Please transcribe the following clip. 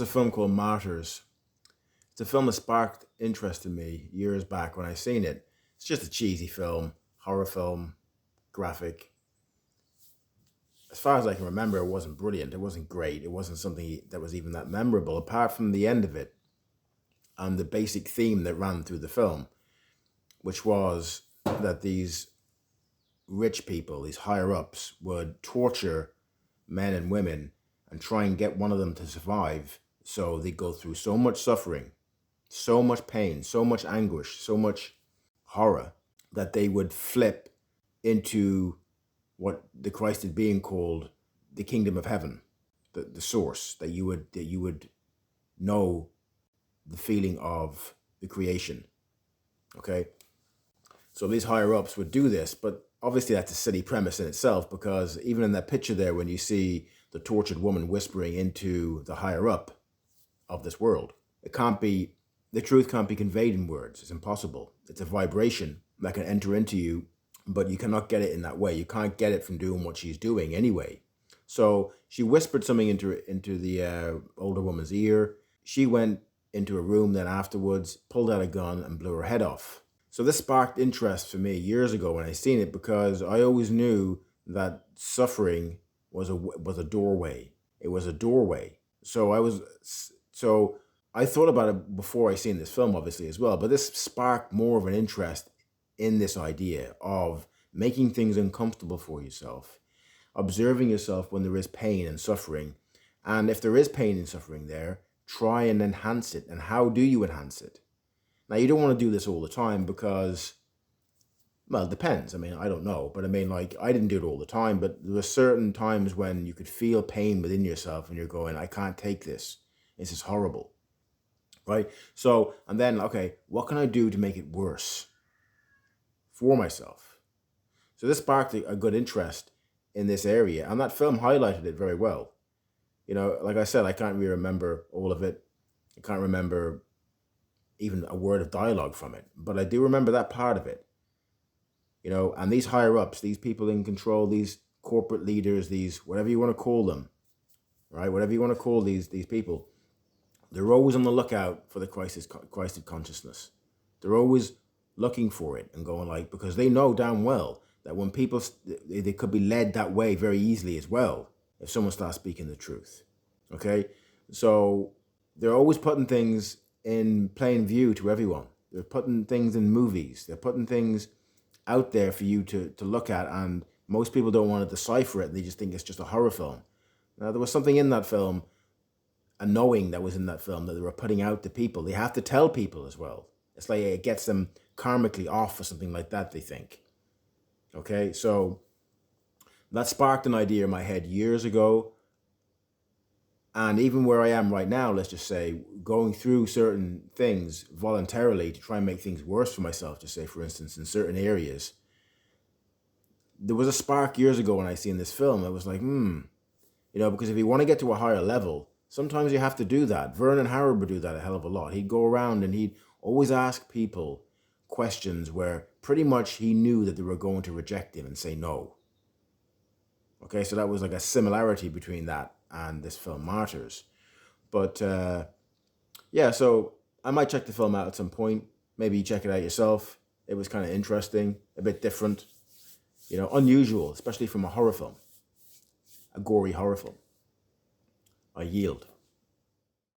is a film called Martyrs. It's a film that sparked interest in me years back when I seen it. It's just a cheesy film, horror film, graphic. As far as I can remember, it wasn't brilliant. It wasn't great. It wasn't something that was even that memorable, apart from the end of it and the basic theme that ran through the film, which was that these rich people, these higher-ups, would torture men and women and try and get one of them to survive. So they go through so much suffering, so much pain, so much anguish, so much horror, that they would flip into what the Christ is being called the kingdom of heaven, the source, that you would know the feeling of the creation. Okay? So these higher ups would do this, but obviously that's a silly premise in itself, because even in that picture there, when you see the tortured woman whispering into the higher up of this world, the truth can't be conveyed in words. It's impossible. It's a vibration that can enter into you, but you cannot get it in that way. You can't get it from doing what she's doing anyway. So she whispered something into the older woman's ear. She went into a room then afterwards, pulled out a gun and blew her head off. So this sparked interest for me years ago when I seen it, because I always knew that suffering was a doorway. It was a doorway. So I thought about it before I seen this film, obviously, as well. But this sparked more of an interest in this idea of making things uncomfortable for yourself, observing yourself when there is pain and suffering. And if there is pain and suffering there, try and enhance it. And how do you enhance it? Now, you don't want to do this all the time because, well, it depends. I mean, I don't know. But I mean, like, I didn't do it all the time. But there were certain times when you could feel pain within yourself and you're going, I can't take this. This is horrible. Right? So, and then, okay, what can I do to make it worse for myself? So this sparked a good interest in this area. And that film highlighted it very well. You know, like I said, I can't really remember all of it. I can't remember even a word of dialogue from it. But I do remember that part of it. You know, and these higher ups, these people in control, these corporate leaders, these, whatever you want to call them, right? Whatever you want to call these people, they're always on the lookout for the Christed consciousness. They're always looking for it and going like, because they know damn well that when people, they could be led that way very easily as well if someone starts speaking the truth. Okay? So they're always putting things in plain view to everyone. They're putting things in movies. They're putting things out there for you to look at, and most people don't want to decipher it. They just think it's just a horror film. Now, there was something in that film, a knowing that was in that film that they were putting out to people. They have to tell people as well. It's like it gets them karmically off or something like that, they think. Okay, so that sparked an idea in my head years ago. And even where I am right now, let's just say, going through certain things voluntarily to try and make things worse for myself, just say, for instance, in certain areas, there was a spark years ago when I seen this film. I was like, you know, because if you want to get to a higher level, sometimes you have to do that. Vernon Howard would do that a hell of a lot. He'd go around and he'd always ask people questions where pretty much he knew that they were going to reject him and say no. Okay, so that was like a similarity between that and this film Martyrs. But yeah, so I might check the film out at some point. Maybe you check it out yourself. It was kind of interesting, a bit different, you know, unusual, especially from a horror film, a gory horror film. I yield.